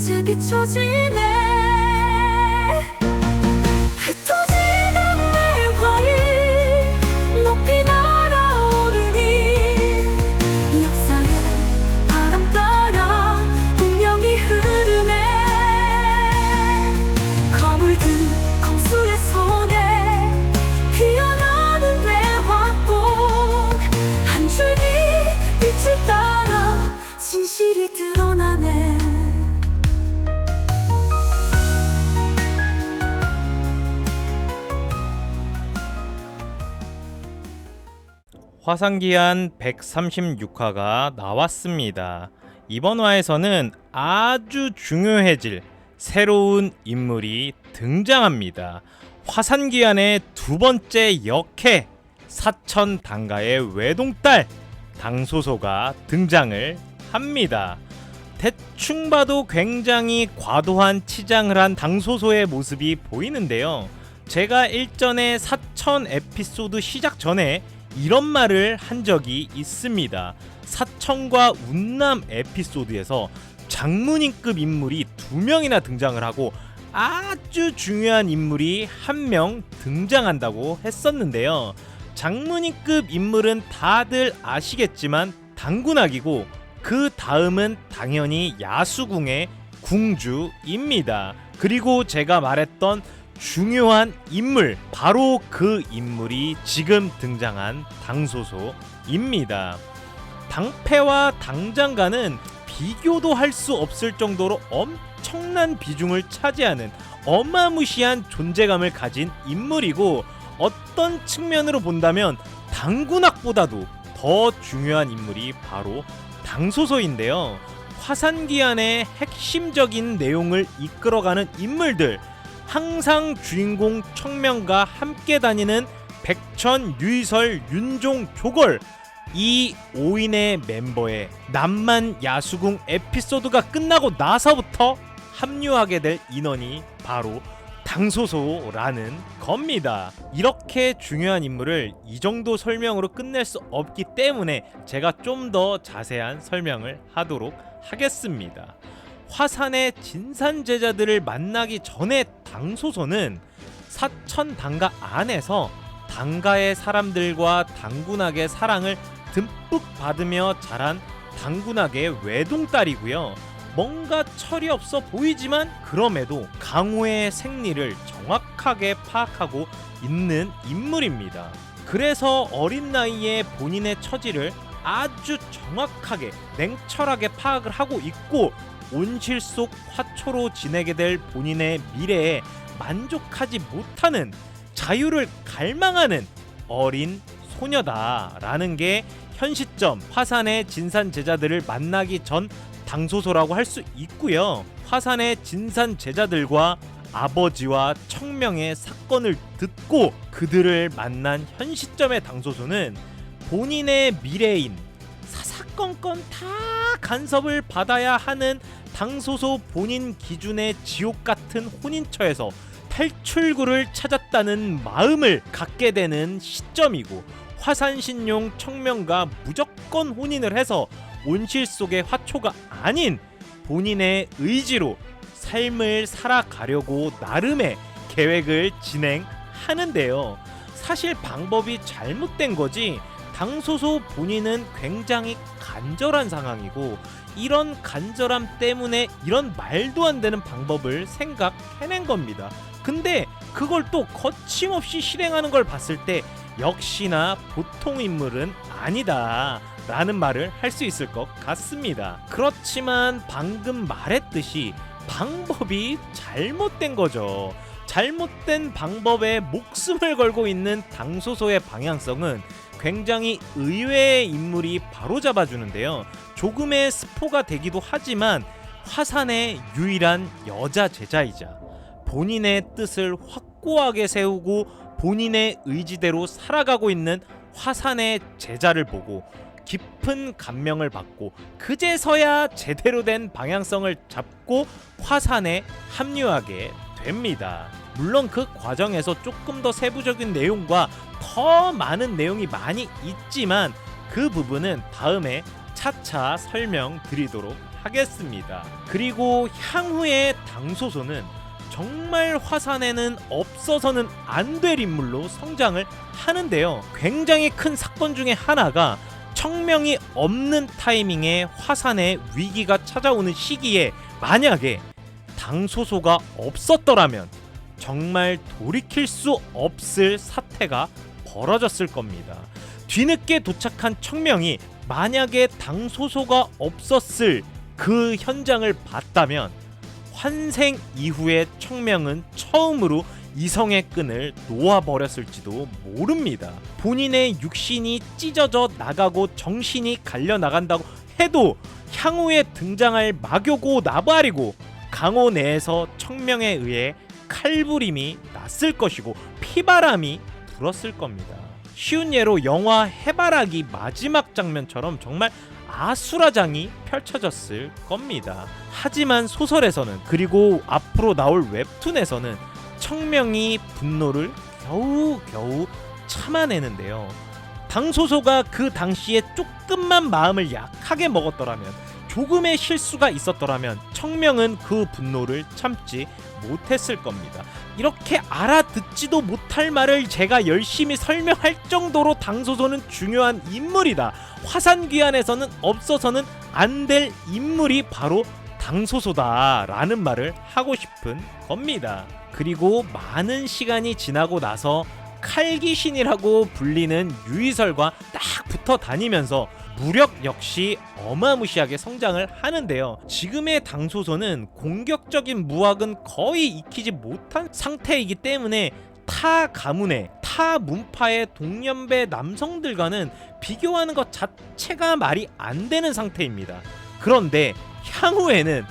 이제 비춰지네. 흩어지는 매화를 높이 날아오르니 역사의 바람 따라 운명이 흐르네. 검을 든 검술의 손에 피어나는 매화꽃 한 줄기 빛을 따라 진실이 드러나네. 화산기한 136화가 나왔습니다. 이번 화에서는 아주 중요해질 새로운 인물이 등장합니다. 화산기한의 두 번째 역해 사천당가의 외동딸 당소소가 등장을 합니다. 대충 봐도 굉장히 과도한 치장을 한 당소소의 모습이 보이는데요. 제가 일전에 사천 에피소드 시작 전에 이런 말을 한 적이 있습니다. 사천과 운남 에피소드에서 장문인급 인물이 2명이나 등장을 하고 아주 중요한 인물이 1명 등장한다고 했었는데요. 장문인급 인물은 다들 아시겠지만 당군악이고 그 다음은 당연히 야수궁의 궁주입니다. 그리고 제가 말했던 중요한 인물, 바로 그 인물이 지금 등장한 당소소입니다. 당패와 당장가는 비교도 할 수 없을 정도로 엄청난 비중을 차지하는 어마무시한 존재감을 가진 인물이고, 어떤 측면으로 본다면 당군악보다도 더 중요한 인물이 바로 당소소인데요. 화산기한의 핵심적인 내용을 이끌어가는 인물들, 항상 주인공 청명과 함께 다니는 백천, 유이설, 윤종, 조걸, 이 5인의 멤버의 남만 야수궁 에피소드가 끝나고 나서부터 합류하게 될 인원이 바로 당소소라는 겁니다. 이렇게 중요한 인물을 이 정도 설명으로 끝낼 수 없기 때문에 제가 좀 더 자세한 설명을 하도록 하겠습니다. 화산의 진산 제자들을 만나기 전에 당소소는 사천 당가 안에서 당가의 사람들과 당군악의 사랑을 듬뿍 받으며 자란 당군악의 외동딸이고요. 뭔가 철이 없어 보이지만 그럼에도 강호의 생리를 정확하게 파악하고 있는 인물입니다. 그래서 어린 나이에 본인의 처지를 아주 정확하게 냉철하게 파악을 하고 있고, 온실 속 화초로 지내게 될 본인의 미래에 만족하지 못하는, 자유를 갈망하는 어린 소녀다라는 게 현 시점 화산의 진산 제자들을 만나기 전 당소소라고 할 수 있고요. 화산의 진산 제자들과 아버지와 청명의 사건을 듣고 그들을 만난 현 시점의 당소소는 본인의 미래인 사사건건 다 간섭을 받아야 하는 당소소 본인 기준의 지옥 같은 혼인처에서 탈출구를 찾았다는 마음을 갖게 되는 시점이고, 화산신용 청명과 무조건 혼인을 해서 온실 속의 화초가 아닌 본인의 의지로 삶을 살아가려고 나름의 계획을 진행하는데요. 사실 방법이 잘못된 거지, 당소소 본인은 굉장히 간절한 상황이고, 이런 간절함 때문에 이런 말도 안 되는 방법을 생각해낸 겁니다. 근데 그걸 또 거침없이 실행하는 걸 봤을 때 역시나 보통 인물은 아니다 라는 말을 할 수 있을 것 같습니다. 그렇지만 방금 말했듯이 방법이 잘못된 거죠. 잘못된 방법에 목숨을 걸고 있는 당소소의 방향성은 굉장히 의외의 인물이 바로잡아주는데요. 조금의 스포가 되기도 하지만 화산의 유일한 여자 제자이자 본인의 뜻을 확고하게 세우고 본인의 의지대로 살아가고 있는 화산의 제자를 보고 깊은 감명을 받고 그제서야 제대로 된 방향성을 잡고 화산에 합류하게 됩니다. 물론 그 과정에서 조금 더 세부적인 내용과 더 많은 내용이 많이 있지만 그 부분은 다음에 차차 설명드리도록 하겠습니다. 그리고 향후의 당소소는 정말 화산에는 없어서는 안 될 인물로 성장을 하는데요. 굉장히 큰 사건 중에 하나가 청명이 없는 타이밍에 화산에 위기가 찾아오는 시기에 만약에 당소소가 없었더라면 정말 돌이킬 수 없을 사태가 벌어졌을 겁니다. 뒤늦게 도착한 청명이 만약에 당소소가 없었을 그 현장을 봤다면 환생 이후에 청명은 처음으로 이성의 끈을 놓아버렸을지도 모릅니다. 본인의 육신이 찢어져 나가고 정신이 갈려나간다고 해도 향후에 등장할 마교고 나발이고 강호 내에서 청명에 의해 칼부림이 났을 것이고 피바람이 불었을 겁니다. 쉬운 예로 영화 해바라기 마지막 장면처럼 정말 아수라장이 펼쳐졌을 겁니다. 하지만 소설에서는 그리고 앞으로 나올 웹툰에서는 청명이 분노를 겨우겨우 참아내는데요. 당소소가 그 당시에 조금만 마음을 약하게 먹었더라면, 조금의 실수가 있었더라면 청명은 그 분노를 참지 못했을 겁니다. 이렇게 알아듣지도 못할 말을 제가 열심히 설명할 정도로 당소소는 중요한 인물이다. 화산귀환에서는 없어서는 안 될 인물이 바로 당소소다 라는 말을 하고 싶은 겁니다. 그리고 많은 시간이 지나고 나서 칼귀신이라고 불리는 유이설과 딱 붙어 다니면서 무력 역시 어마무시하게 성장을 하는데요. 지금의 당소소는 공격적인 무학은 거의 익히지 못한 상태이기 때문에 타 가문의 타 문파의 동년배 남성들과는 비교하는 것 자체가 말이 안 되는 상태입니다. 그런데 향후에는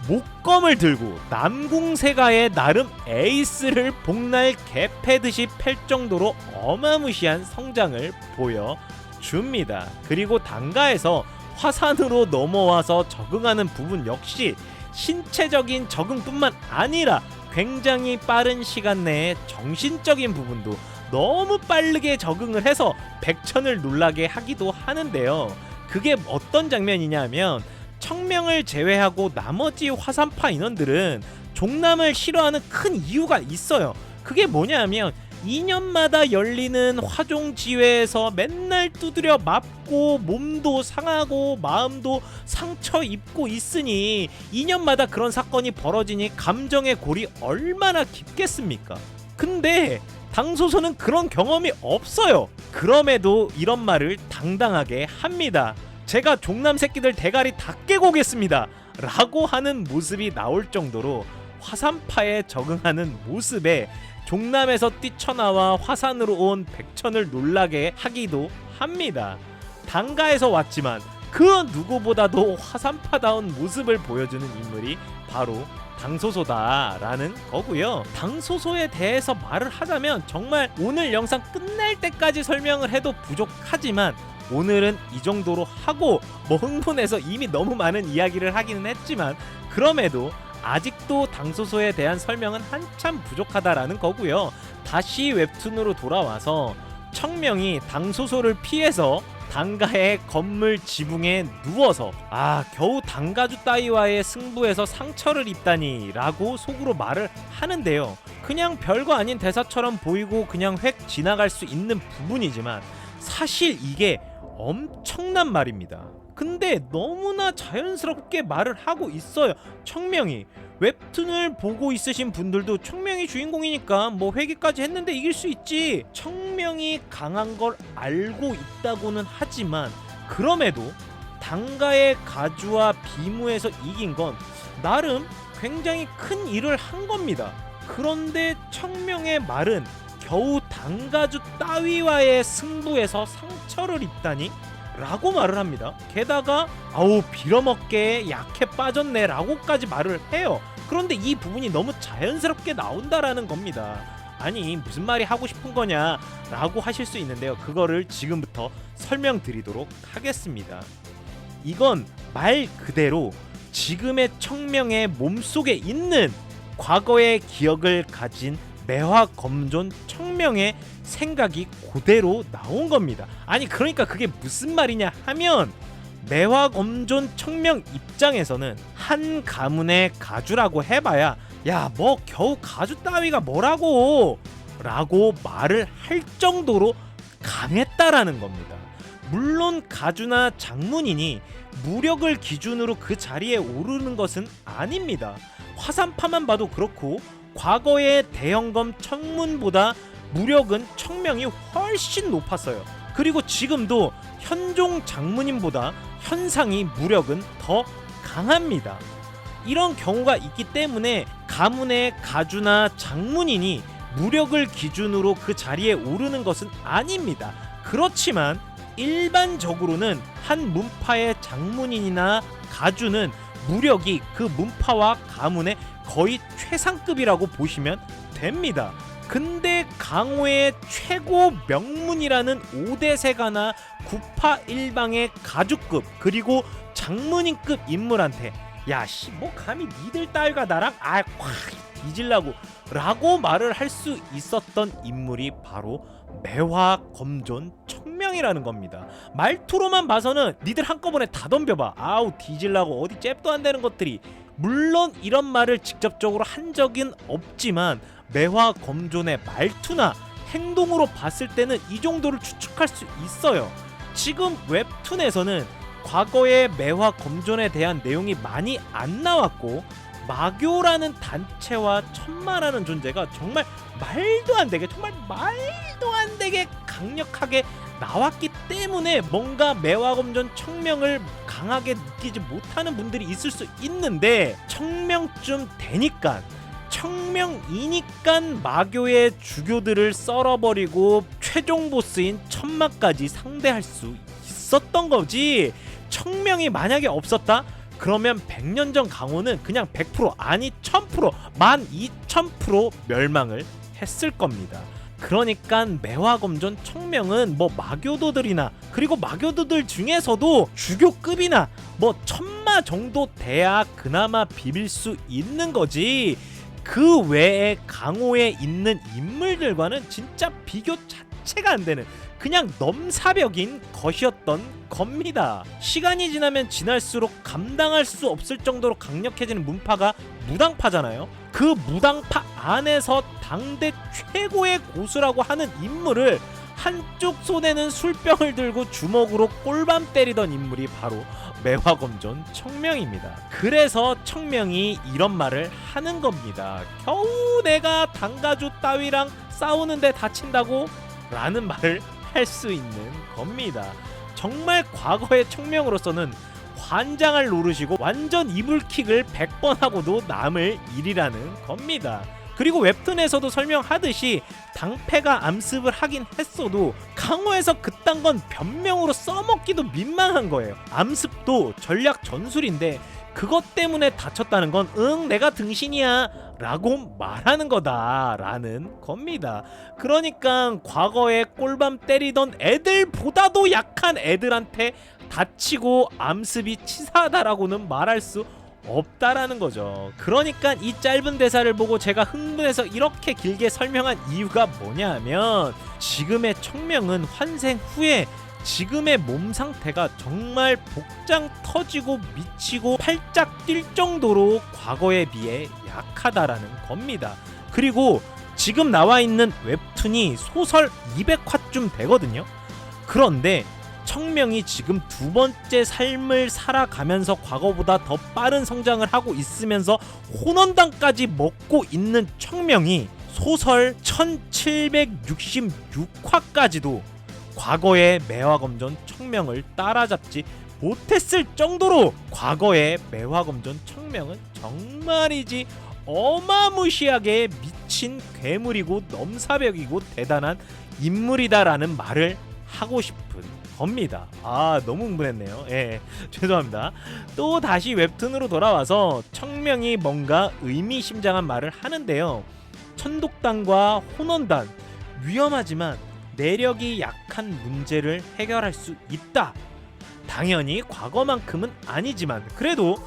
목검을 들고 남궁세가의 나름 에이스를 복날 개패듯이 팰 정도로 어마무시한 성장을 보여줍니다. 그리고 단가에서 화산으로 넘어와서 적응하는 부분 역시 신체적인 적응뿐만 아니라 굉장히 빠른 시간 내에 정신적인 부분도 너무 빠르게 적응을 해서 백천을 놀라게 하기도 하는데요. 그게 어떤 장면이냐면 청명을 제외하고 나머지 화산파 인원들은 종남을 싫어하는 큰 이유가 있어요. 그게 뭐냐면 2년마다 열리는 화종지회에서 맨날 두드려 맞고 몸도 상하고 마음도 상처 입고 있으니 2년마다 그런 사건이 벌어지니 감정의 골이 얼마나 깊겠습니까? 근데 당소소는 그런 경험이 없어요. 그럼에도 이런 말을 당당하게 합니다. 제가 종남 새끼들 대가리 다 깨고 오겠습니다 라고 하는 모습이 나올 정도로 화산파에 적응하는 모습에 종남에서 뛰쳐나와 화산으로 온 백천을 놀라게 하기도 합니다. 단가에서 왔지만 그 누구보다도 화산파다운 모습을 보여주는 인물이 바로 당소소다라는 거고요. 당소소에 대해서 말을 하자면 정말 오늘 영상 끝날 때까지 설명을 해도 부족하지만 오늘은 이 정도로 하고 흥분해서 이미 너무 많은 이야기를 하기는 했지만 그럼에도 아직도 당소소에 대한 설명은 한참 부족하다라는 거고요. 다시 웹툰으로 돌아와서 청명이 당소소를 피해서 단가의 건물 지붕에 누워서 겨우 단가주 따위와의 승부에서 상처를 입다니 라고 속으로 말을 하는데요. 그냥 별거 아닌 대사처럼 보이고 그냥 획 지나갈 수 있는 부분이지만 사실 이게 엄청난 말입니다. 근데 너무나 자연스럽게 말을 하고 있어요. 청명이 웹툰을 보고 있으신 분들도 청명이 주인공이니까 회기까지 했는데 이길 수 있지, 청명이 강한 걸 알고 있다고는 하지만 그럼에도 단가의 가주와 비무에서 이긴 건 나름 굉장히 큰 일을 한 겁니다. 그런데 청명의 말은 겨우 단가주 따위와의 승부에서 상처를 입다니? 라고 말을 합니다. 게다가 빌어먹게 약해 빠졌네 라고까지 말을 해요. 그런데 이 부분이 너무 자연스럽게 나온다라는 겁니다. 아니 무슨 말이 하고 싶은 거냐 라고 하실 수 있는데요. 그거를 지금부터 설명드리도록 하겠습니다. 이건 말 그대로 지금의 청명의 몸속에 있는 과거의 기억을 가진 매화검존 청명의 생각이 그대로 나온 겁니다. 아니 그러니까 그게 무슨 말이냐 하면 매화검존 청명 입장에서는 한 가문의 가주라고 해봐야 야 뭐 겨우 가주 따위가 뭐라고 라고 말을 할 정도로 강했다라는 겁니다. 물론 가주나 장문인이 무력을 기준으로 그 자리에 오르는 것은 아닙니다. 화산파만 봐도 그렇고 과거의 대형검 청문보다 무력은 청명이 훨씬 높았어요. 그리고 지금도 현종 장문인보다 현상이 무력은 더 강합니다. 이런 경우가 있기 때문에 가문의 가주나 장문인이 무력을 기준으로 그 자리에 오르는 것은 아닙니다. 그렇지만 일반적으로는 한 문파의 장문인이나 가주는 무력이 그 문파와 가문의 거의 최상급이라고 보시면 됩니다. 근데 강호의 최고 명문이라는 5대 세가나 구파 일방의 가주급 그리고 장문인급 인물한테 야씨 뭐 감히 니들 딸과 나랑 확 뒤질라고 라고 말을 할 수 있었던 인물이 바로 매화검존 청명이라는 겁니다. 말투로만 봐서는 니들 한꺼번에 다 덤벼봐 아우 뒤질라고 어디 잽도 안 되는 것들이, 물론 이런 말을 직접적으로 한 적은 없지만 매화검존의 말투나 행동으로 봤을 때는 이 정도를 추측할 수 있어요. 지금 웹툰에서는 과거의 매화검존에 대한 내용이 많이 안 나왔고 마교라는 단체와 천마라는 존재가 정말 말도 안 되게 강력하게 나왔기 때문에 뭔가 매화검존 청명을 강하게 느끼지 못하는 분들이 있을 수 있는데, 청명쯤 되니까 청명이니까 마교의 주교들을 썰어버리고 최종 보스인 천마까지 상대할 수 있었던 거지. 청명이 만약에 없었다? 그러면 100년 전 강호는 그냥 100% 아니 1000% 12,000% 멸망을 했을 겁니다. 그러니까 매화검존 청명은 뭐 마교도들이나 그리고 마교도들 중에서도 주교급이나 뭐 천마 정도 돼야 그나마 비빌 수 있는 거지, 그 외에 강호에 있는 인물들과는 진짜 비교 자체가 안 되는 그냥 넘사벽인 것이었던 겁니다. 시간이 지나면 지날수록 감당할 수 없을 정도로 강력해지는 문파가 무당파잖아요. 그 무당파 안에서 당대 최고의 고수라고 하는 인물을 한쪽 손에는 술병을 들고 주먹으로 꼴밤 때리던 인물이 바로 매화검존 청명입니다. 그래서 청명이 이런 말을 하는 겁니다. 겨우 내가 당가주 따위랑 싸우는데 다친다고? 라는 말을 할 수 있는 겁니다. 정말 과거의 청명으로서는 환장할 노릇이고 완전 이불킥을 100번 하고도 남을 일이라는 겁니다. 그리고 웹툰에서도 설명하듯이 당패가 암습을 하긴 했어도 강호에서 그딴 건 변명으로 써먹기도 민망한 거예요. 암습도 전략 전술인데 그것 때문에 다쳤다는 건 응 내가 등신이야 라고 말하는 거다라는 겁니다. 그러니까 과거에 꼴밤 때리던 애들보다도 약한 애들한테 다치고 암습이 치사하다라고는 말할 수 없다라는 거죠. 그러니까 이 짧은 대사를 보고 제가 흥분해서 이렇게 길게 설명한 이유가 뭐냐 하면, 지금의 청명은 환생 후에 지금의 몸 상태가 정말 복장 터지고 미치고 팔짝 뛸 정도로 과거에 비해 약하다라는 겁니다. 그리고 지금 나와 있는 웹툰이 소설 200화쯤 되거든요. 그런데 청명이 지금 두 번째 삶을 살아가면서 과거보다 더 빠른 성장을 하고 있으면서 혼원당까지 먹고 있는 청명이 소설 1766화까지도 과거의 매화검존 청명을 따라잡지 못했을 정도로 과거의 매화검존 청명은 정말이지 어마무시하게 미친 괴물이고 넘사벽이고 대단한 인물이다라는 말을 하고 싶은 겁니다. 너무 흥분했네요. 예, 죄송합니다. 또 다시 웹툰으로 돌아와서 청명이 뭔가 의미심장한 말을 하는데요. 천독단과 혼원단, 위험하지만 내력이 약한 문제를 해결할 수 있다. 당연히 과거만큼은 아니지만 그래도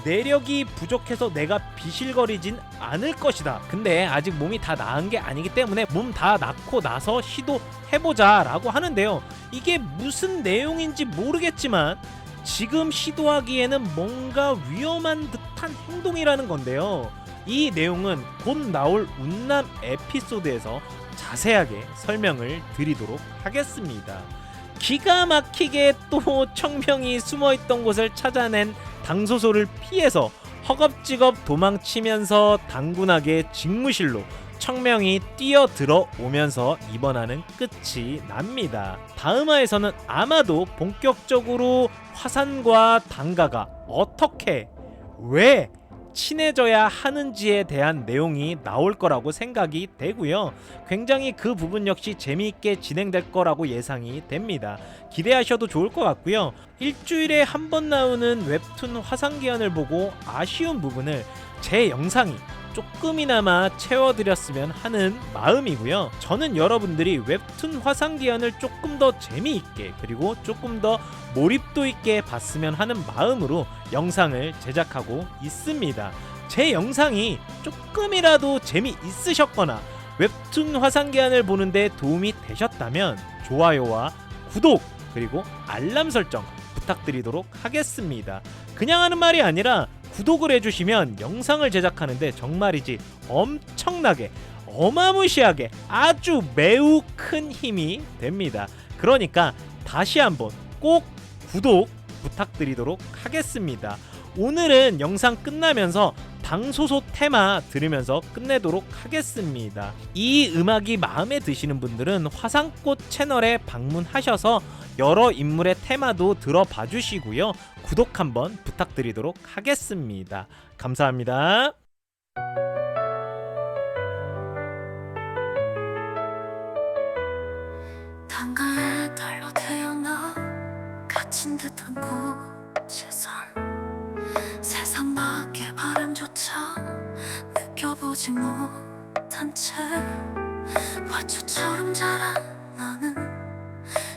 내력이 부족해서 내가 비실거리진 않을 것이다. 근데 아직 몸이 다 나은 게 아니기 때문에 몸 다 낫고 나서 시도해보자 라고 하는데요. 이게 무슨 내용인지 모르겠지만 지금 시도하기에는 뭔가 위험한 듯한 행동이라는 건데요. 이 내용은 곧 나올 운남 에피소드에서 자세하게 설명을 드리도록 하겠습니다. 기가 막히게 또 청명이 숨어있던 곳을 찾아낸 당소소를 피해서 허겁지겁 도망치면서 당군하게 직무실로 청명이 뛰어들어 오면서 이번 화는 끝이 납니다. 다음 화에서는 아마도 본격적으로 화산과 당가가 어떻게 왜 친해져야 하는지에 대한 내용이 나올 거라고 생각이 되고요. 굉장히 그 부분 역시 재미있게 진행될 거라고 예상이 됩니다. 기대하셔도 좋을 것 같고요. 일주일에 한 번 나오는 웹툰 화산기한을 보고 아쉬운 부분을 제 영상이 조금이나마 채워드렸으면 하는 마음이고요. 저는 여러분들이 웹툰 화산기한을 조금 더 재미있게 그리고 조금 더 몰입도 있게 봤으면 하는 마음으로 영상을 제작하고 있습니다. 제 영상이 조금이라도 재미있으셨거나 웹툰 화산기한을 보는데 도움이 되셨다면 좋아요와 구독 그리고 알람 설정 부탁드리도록 하겠습니다. 그냥 하는 말이 아니라 구독을 해주시면 영상을 제작하는데 정말이지 엄청나게 어마무시하게 아주 매우 큰 힘이 됩니다. 그러니까 다시 한번 꼭 구독 부탁드리도록 하겠습니다. 오늘은 영상 끝나면서 당소소 테마 들으면서 끝내도록 하겠습니다. 이 음악이 마음에 드시는 분들은 화산꽃 채널에 방문하셔서 여러 인물의 테마도 들어봐 주시고요. 구독 한번 부탁드리도록 하겠습니다. 감사합니다. 당가의 달로 태어나 갇힌 듯한 곳에선 세상 밖의 바람조차 느껴보지 못한 채 화초처럼 자란 나는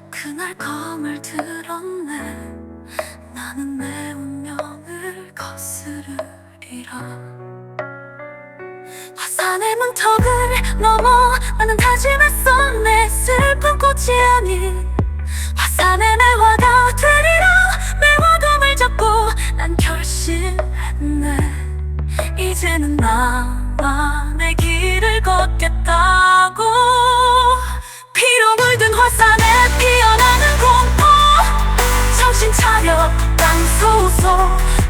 그날 검을 들었네. 나는 내 운명을 거스르리라. 화산의 문턱을 넘어 나는 다짐했어. 내 슬픈 꽃이 아닌 화산의 매화가 되리라. 매화돔을 잡고 난 결심했네. 이제는 나만의 길을 걷겠다고. 피로 물든 화산에 피어나는 공포. 정신 차려 당소소.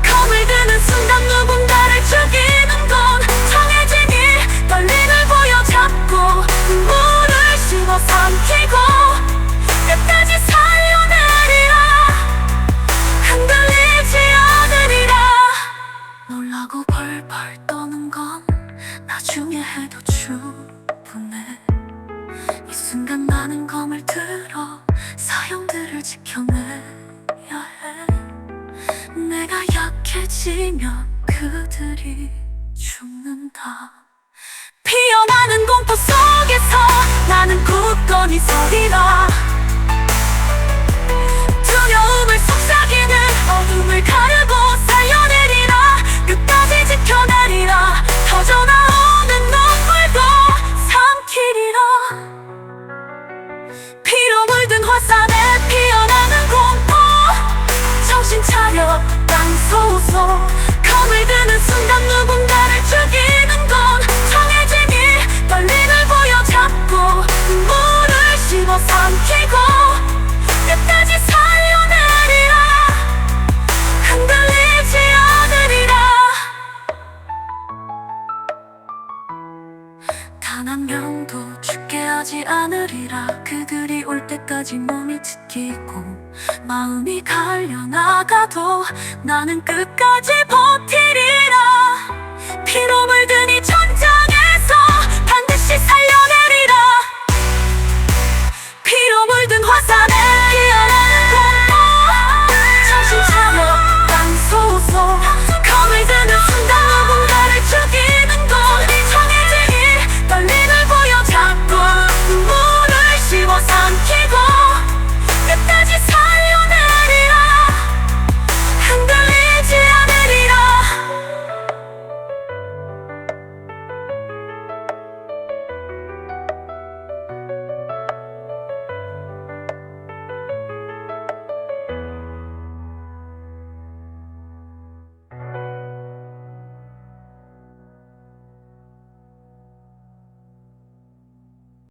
검을 드는 순간 누군가를 죽이는 건 정해진 일. 떨림을 보여잡고 물을 씹어 삼키고 끝까지 살려내리라. 흔들리지 않으리라. 놀라고 벌벌 떠는 건 나중에 해도 충분해. 이 순간 나는 검을 들어 사형들을 지켜내야 해. 내가 약해지면 그들이 죽는다. 피어나는 공포 속에서 나는 굳건히 서리라. 두려움을 속삭이는 어둠을 가르고 살려내리라. 끝까지 지켜내리라. 터져나오는 눈물도 삼키리라. 피로 물든 화산에 피어나는 공포. 정신 차려 당소소. 검을 드는 순간 누군가를 죽이는 건 정해진 일. 떨림을 보여잡고 물을 씹어 삼키고 끝까지 살려내리라. 흔들리지 않으리라. 단 한 명도 죽게 하지 않으리라. 그들이 올 때까지 몸이 지키고 마음이 갈려나가도 나는 끝까지 버티리라. 피로 물든 이 전